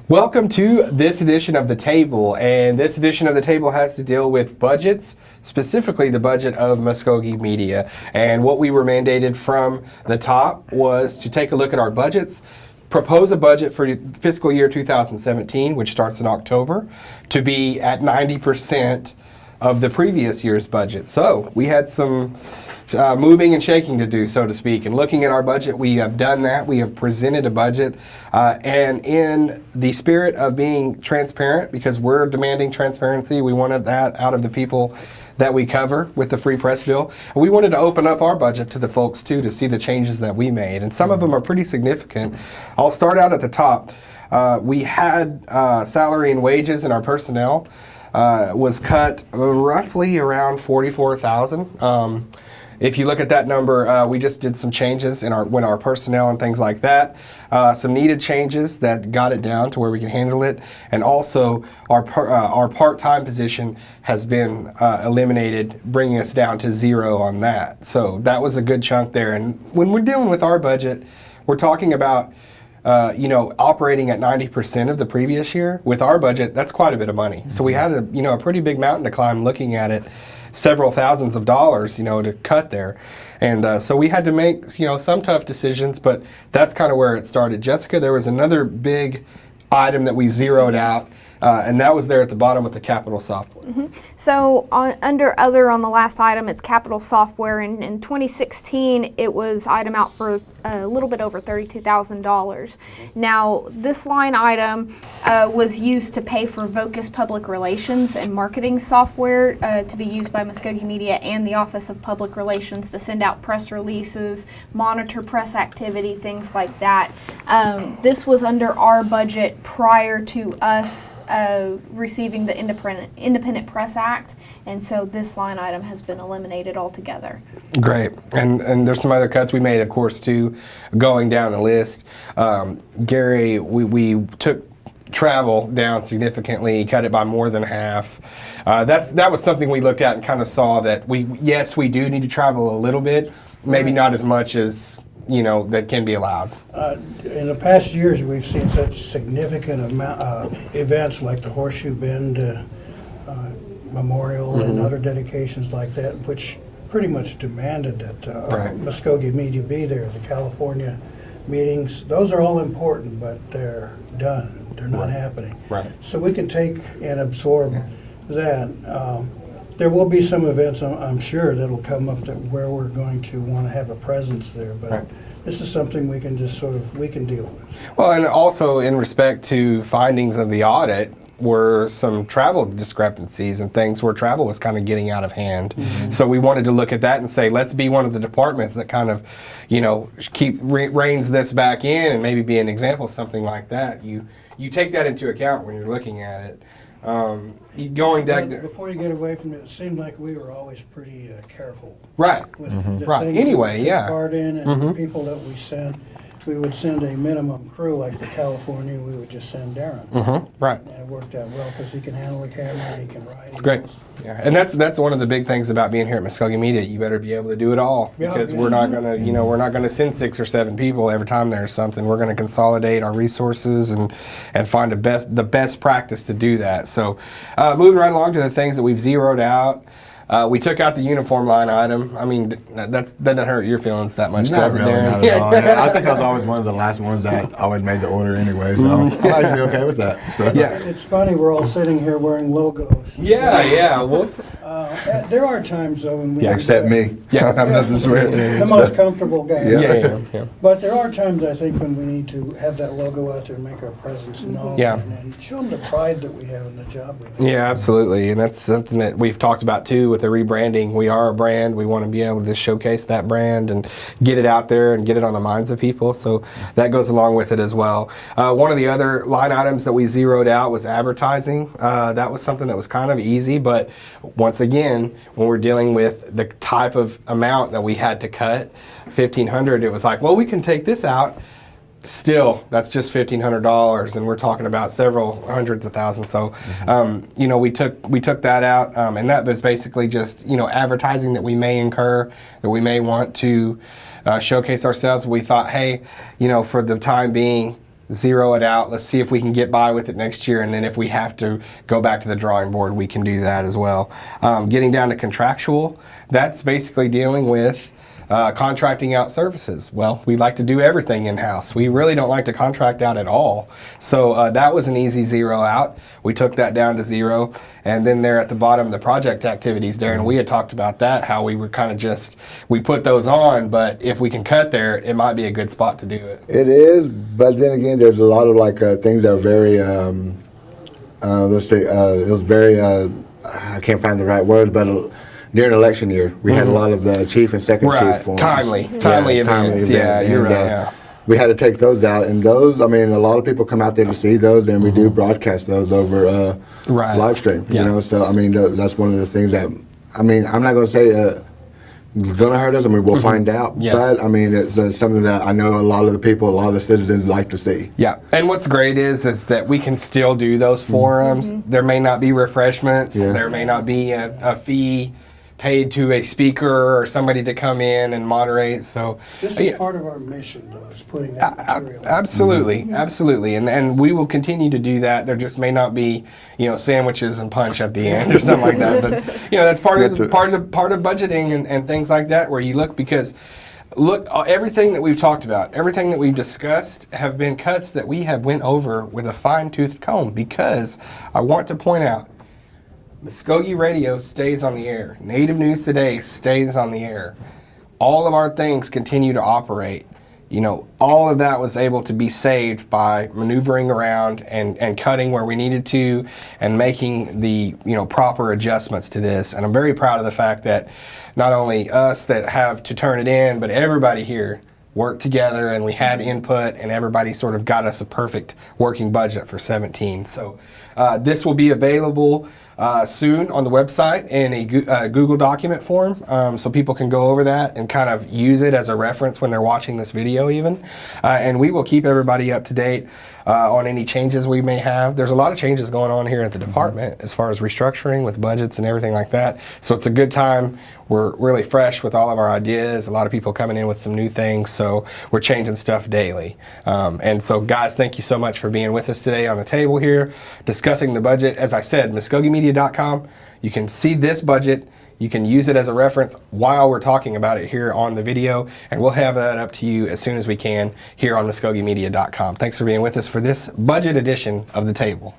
Welcome to this edition of The Table, and this edition of The Table has to deal with budgets, specifically the budget of Mvskoke Media. And what we were mandated from the top was to take a look at our budgets, propose a budget for fiscal year 2017, which starts in October, to be at 90% of the previous year's budget. So we had some moving and shaking to do, so to speak. And looking at our budget, we have done that. We have presented a budget, and in the spirit of being transparent, because we're demanding transparency, we wanted that out of the people that we cover with the free press bill. And we wanted to open up our budget to the folks too, to see the changes that we made. And some of them are pretty significant. I'll start out at the top. We had salary and wages in our personnel was cut roughly around $44,000. If you look at that number, we just did some changes in our personnel and things like that. Some needed changes that got it down to where we can handle it, and also our part-time position has been eliminated, bringing us down to zero on that. So that was a good chunk there. And when we're dealing with our budget, we're talking about operating at 90% of the previous year. With our budget, that's quite a bit of money. So we had a pretty big mountain to climb, looking at it. Several thousands of dollars, to cut there. And so we had to make, some tough decisions, but that's kind of where it started. Jessica, there was another big item that we zeroed out, and that was there at the bottom with the capital software. Mm-hmm. So under other on the last item, it's capital software. And in 2016, it was item out for a little bit over $32,000. Now, this line item was used to pay for Vocus Public Relations and marketing software to be used by Mvskoke Media and the Office of Public Relations to send out press releases, monitor press activity, things like that. This was under our budget prior to us receiving the Independent Press Act, and so this line item has been eliminated altogether. Great. And there's some other cuts we made, of course, too, going down the list. Gary, we took travel down significantly, cut it by more than half. That was something we looked at and kind of saw that we do need to travel a little bit, maybe not as much as that can be allowed. In the past years, we've seen such significant events like the Horseshoe Bend Memorial and other dedications like that, which pretty much demanded that Mvskoke Media be there. The California meetings, those are all important, but they're done. They're not happening. Right. So we can take and absorb that. There will be some events, I'm sure, that'll come up where we're going to want to have a presence there, but this is something we can just we can deal with. Well, and also in respect to findings of the audit, were some travel discrepancies and things where travel was kind of getting out of hand. Mm-hmm. So we wanted to look at that and say, let's be one of the departments that kind of, reins this back in, and maybe be an example of something like that. You take that into account when you're looking at it. Going back before you get away from it, it seemed like we were always pretty careful. Right. With the Right. things Anyway, we took part in, and the people that we sent. We would send a minimum crew, like the California, we would just send Darren. Right. And it worked out well because he can handle the camera, he can ride. It's great. Yeah, and that's one of the big things about being here at Mvskoke Media. You better be able to do it all, because we're not gonna, we're not gonna send 6 or 7 people every time there's something. We're gonna consolidate our resources and find the best practice to do that. So, moving right along to the things that we've zeroed out. We took out the uniform line item. I mean, that doesn't hurt your feelings that much, does it, Darren? Not at all. Yeah, I think I was always one of the last ones that always made the order anyway, so I'm actually okay with that. So. Yeah. It's funny, we're all sitting here wearing logos. Yeah, whoops. There are times, though, when we Except me. Yeah. I'm not the swear. the most comfortable guy. Yeah. But there are times, I think, when we need to have that logo out there and make our presence known. Yeah. And show them the pride that we have in the job we do. Yeah, absolutely. And that's something that we've talked about, too, with the rebranding. We are a brand. We want to be able to showcase that brand and get it out there and get it on the minds of people. So that goes along with it as well. One of the other line items that we zeroed out was advertising. That was something that was kind of easy, but once again, when we're dealing with the type of amount that we had to cut, $1,500, it was like, well, we can take this out. Still, that's just $1,500, and we're talking about several hundreds of thousands. So, we took that out, and that was basically just advertising that we may incur, that we may want to showcase ourselves. We thought, hey, for the time being, zero it out. Let's see if we can get by with it next year, and then if we have to go back to the drawing board, we can do that as well. Getting down to contractual, that's basically dealing with contracting out services. Well, we like to do everything in-house. We really don't like to contract out at all. So that was an easy zero out. We took that down to zero. And then there at the bottom, the project activities, Darren, we had talked about that, how we were kind of we put those on, but if we can cut there, it might be a good spot to do it. It is, but then again, there's a lot of like things that are very, let's say, it was very, I can't find the right word, but during election year, we had a lot of the chief and second chief forms. Timely events. Yeah, you're right. Yeah. We had to take those out, and those, I mean, a lot of people come out there to see those, and we do broadcast those over live stream. Yeah. You know, so I mean, that's one of the things that, I mean, I'm not going to say it's going to hurt us. I mean, we'll find out. Yeah. But I mean, it's something that I know a lot of the people, a lot of the citizens like to see. Yeah, and what's great is that we can still do those forums. There may not be refreshments. Yeah. There may not be a fee paid to a speaker or somebody to come in and moderate. So This is part of our mission, though, is putting that material out. absolutely, absolutely, and we will continue to do that. There just may not be, sandwiches and punch at the end or something like that. But that's part of budgeting and things like that, where you look, because look, everything that we've talked about, everything that we've discussed have been cuts that we have went over with a fine-tooth comb, because I want to point out, Mvskoke Radio stays on the air. Native News Today stays on the air. All of our things continue to operate. All of that was able to be saved by maneuvering around and cutting where we needed to, and making the proper adjustments to this. And I'm very proud of the fact that not only us that have to turn it in, but everybody here worked together, and we had input, and everybody sort of got us a perfect working budget for 17. So this will be available soon on the website in a Google document form, so people can go over that and kind of use it as a reference when they're watching this video even. And we will keep everybody up to date on any changes we may have. There's a lot of changes going on here at the department as far as restructuring with budgets and everything like that. So it's a good time. We're really fresh with all of our ideas. A lot of people coming in with some new things, so we're changing stuff daily. And so guys, thank you so much for being with us today on the table here, discussing the budget. As I said, MvskokeMedia.com, you can see this budget. You can use it as a reference while we're talking about it here on the video, and we'll have that up to you as soon as we can here on MvskokeMedia.com. Thanks for being with us for this budget edition of The Table.